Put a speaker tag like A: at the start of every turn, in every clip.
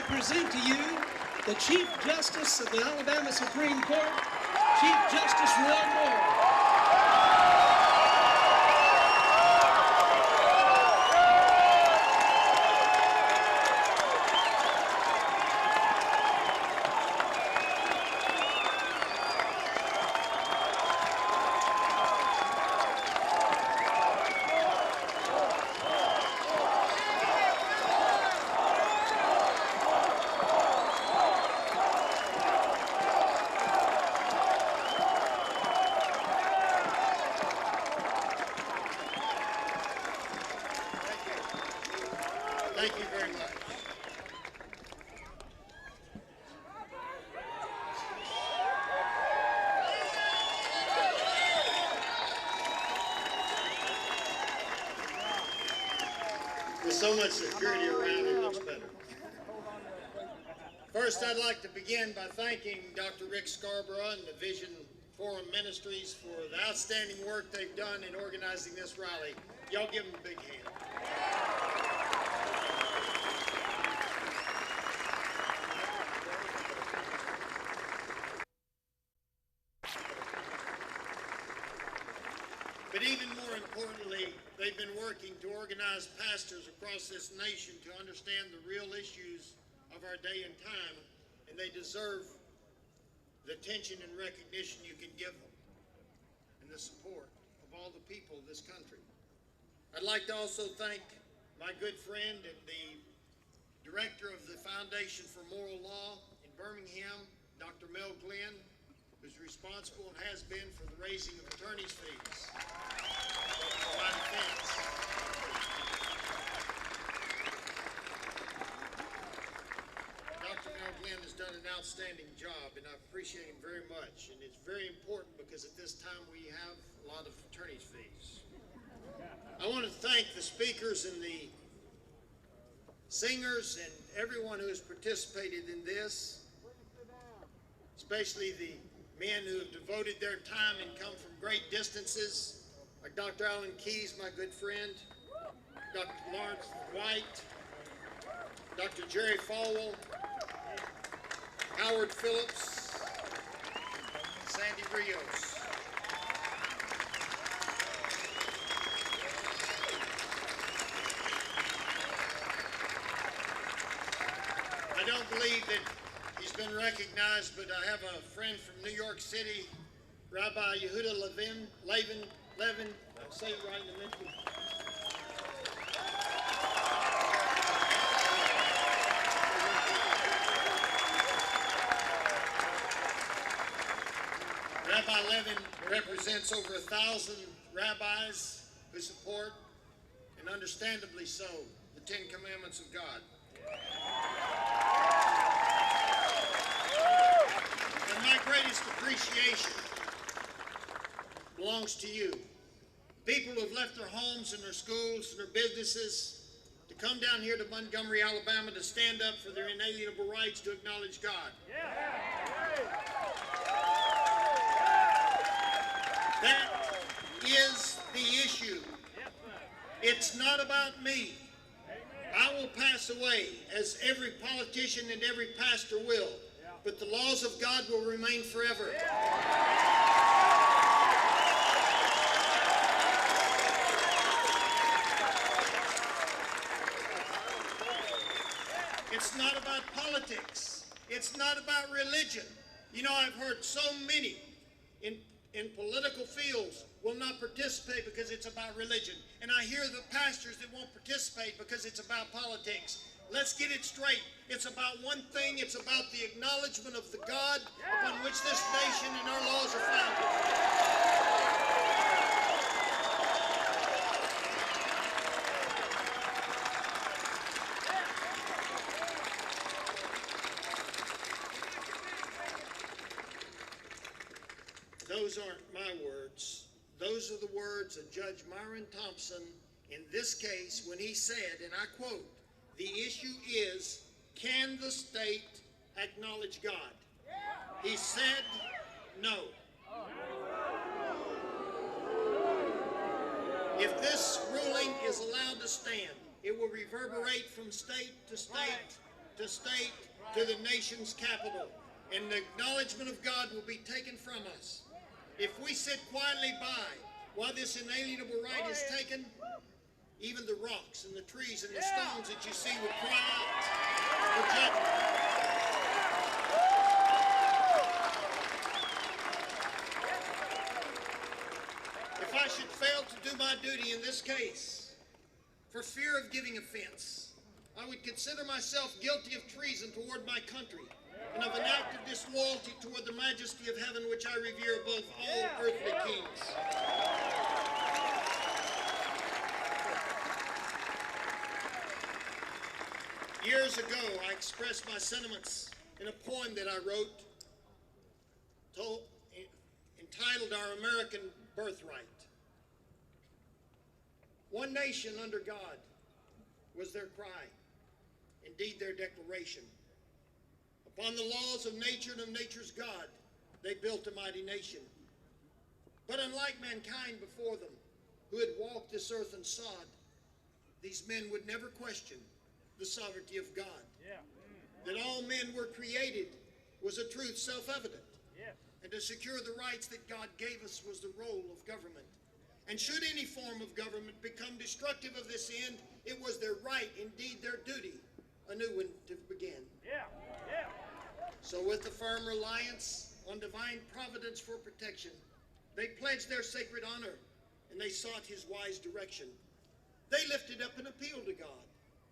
A: present to you the Chief Justice of the Alabama Supreme Court, Chief Justice Roy Moore.
B: Thank you very much. With so much security around, it looks better. First, I'd like to begin by thanking Dr. Rick Scarborough and the Vision Forum Ministries for the outstanding work they've done in organizing this rally. Y'all give them a big hand. But even more importantly, they've been working to organize pastors across this nation to understand the real issues of our day and time, and they deserve the attention and recognition you can give them, and the support of all the people of this country. I'd like to also thank my good friend and the director of the Foundation for Moral Law in Birmingham, Dr. Mel Glenn, who's responsible and has been for the raising of attorney's fees for my defense. Dr. Mel Glenn has done an outstanding job, and I appreciate him very much. And it's very important because at this time we have a lot of attorney's fees. I want to thank the speakers and the singers and everyone who has participated in this, especially the men who have devoted their time and come from great distances, like Dr. Alan Keyes, my good friend, Dr. Lawrence White, Dr. Jerry Falwell, Howard Phillips, Sandy Rios. I don't believe that he's been recognized, but I have a friend from New York City, Rabbi Yehuda Levin, I'll say it right in a minute. Rabbi Levin represents over 1,000 rabbis who support, and understandably so, the Ten Commandments of God. And my greatest appreciation belongs to you. People who have left their homes and their schools and their businesses to come down here to Montgomery, Alabama to stand up for their inalienable rights to acknowledge God. That is the issue. It's not about me. I will pass away, as every politician and every pastor will, but the laws of God will remain forever. It's not about politics. It's not about religion. You know, I've heard so many in political fields will not participate because it's about religion. And I hear the pastors that won't participate because it's about politics. Let's get it straight. It's about one thing. It's about the acknowledgement of the God upon which this nation and our laws are founded. Those aren't my words. Those are the words of Judge Myron Thompson in this case when he said, and I quote, "The issue is, can the state acknowledge God?" He said no. If this ruling is allowed to stand, it will reverberate from state to state, to state to the nation's capital, and the acknowledgement of God will be taken from us. If we sit quietly by while this inalienable right is taken, even the rocks and the trees and the stones that you see will cry out for judgment. If I should fail to do my duty in this case, for fear of giving offense, I would consider myself guilty of treason toward my country and of an act of disloyalty toward the majesty of heaven, which I revere above all earthly kings. Years ago, I expressed my sentiments in a poem that I wrote entitled Our American Birthright. One nation under God was their cry, indeed their declaration. Upon the laws of nature and of nature's God, they built a mighty nation. But unlike mankind before them, who had walked this earth and sod, these men would never question the sovereignty of God. That all men were created was a truth self-evident. And to secure the rights that God gave us was the role of government. And should any form of government become destructive of this end, it was their right, indeed their duty, a new one to begin. So with a firm reliance on divine providence for protection, they pledged their sacred honor and they sought his wise direction. They lifted up an appeal to God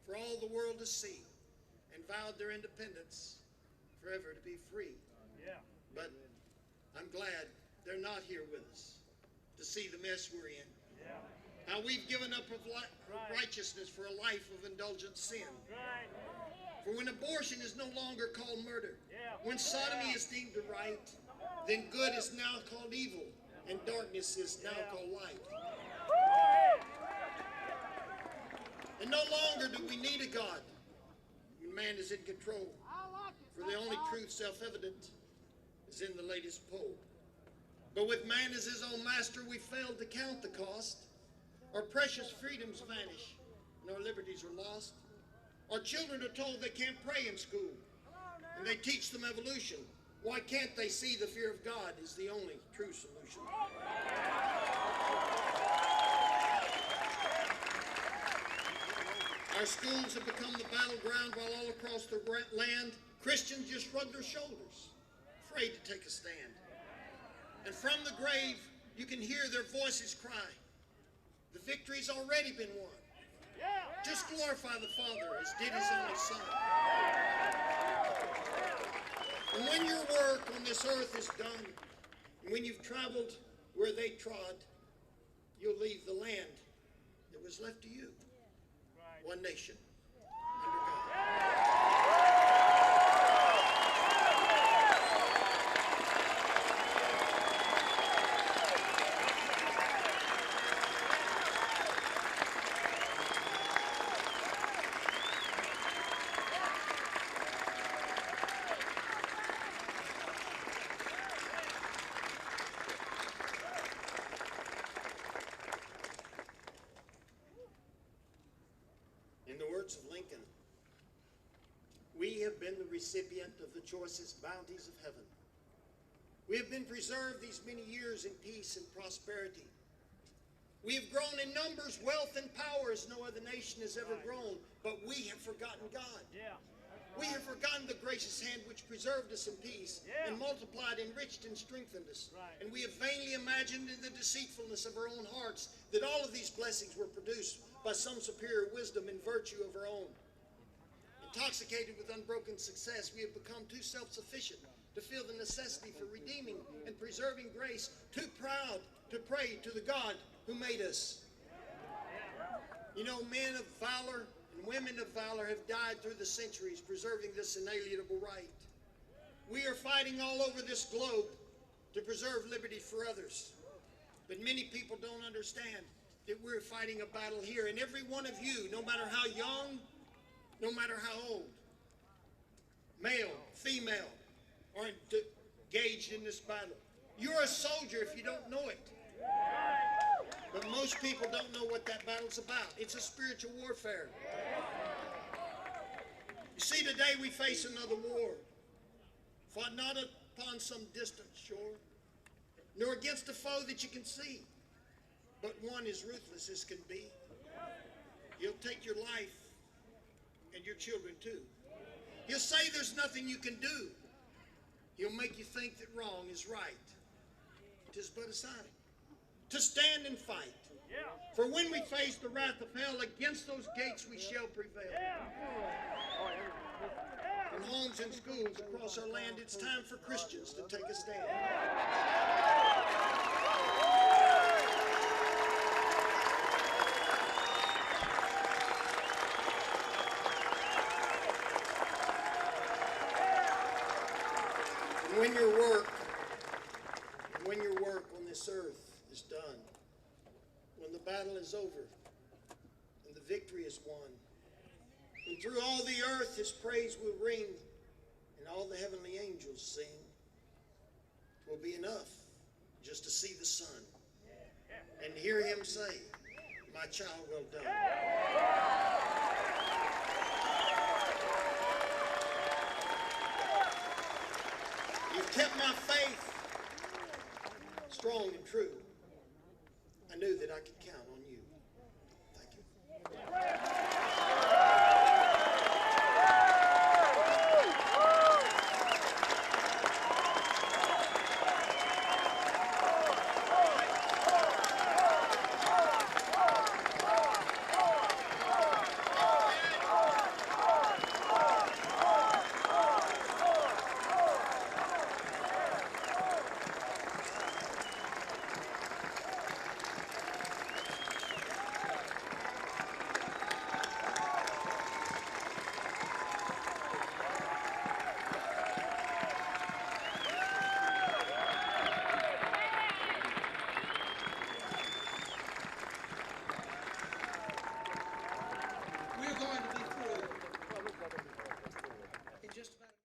B: for all the world to see and vowed their independence forever to be free. But I'm glad they're not here with us to see the mess we're in. How we've given up of righteousness for a life of indulgent sin. For when abortion is no longer called murder, when sodomy is deemed a right, then good is now called evil, and darkness is now called light. And no longer do we need a God when man is in control, for the only truth self-evident is in the latest poll. But with man as his own master, we failed to count the cost. Our precious freedoms vanish, and our liberties are lost. Our children are told they can't pray in school, and they teach them evolution. Why can't they see the fear of God is the only true solution? Our schools have become the battleground, while all across the land, Christians just shrug their shoulders, afraid to take a stand. And from the grave, you can hear their voices cry, the victory's already been won. Just glorify the Father as did his only Son. And when your work on this earth is done, and when you've traveled where they trod, you'll leave the land that was left to you. One nation under God. In the words of Lincoln, we have been the recipient of the choicest bounties of heaven. We have been preserved these many years in peace and prosperity. We have grown in numbers, wealth, and power as no other nation has ever grown, but we have forgotten God. We have forgotten the gracious hand which preserved us in peace and multiplied, enriched, and strengthened us. And we have vainly imagined in the deceitfulness of our own hearts that all of these blessings were produced by some superior wisdom and virtue of our own. Intoxicated with unbroken success, we have become too self-sufficient to feel the necessity for redeeming and preserving grace, too proud to pray to the God who made us. You know, men of valor and women of valor have died through the centuries preserving this inalienable right. We are fighting all over this globe to preserve liberty for others. But many people don't understand that we're fighting a battle here, and every one of you, no matter how young, no matter how old, male, female, are engaged in this battle. You're a soldier if you don't know it. But most people don't know what that battle's about. It's a spiritual warfare. You You see, today we face another war, fought not upon some distant shore, nor against a foe that you can see, but one as ruthless as can be. He'll take your life and your children too. He'll say there's nothing you can do. He'll make you think that wrong is right. 'Tis but a sign to stand and fight. For when we face the wrath of hell, against those gates we shall prevail. In homes and schools across our land, it's time for Christians to take a stand. And when your work on this earth is done, when the battle is over and the victory is won, and through all the earth his praise will ring and all the heavenly angels sing, it will be enough just to see the Son and hear him say, "My child, well done." You've kept my faith strong and true. I knew that I could count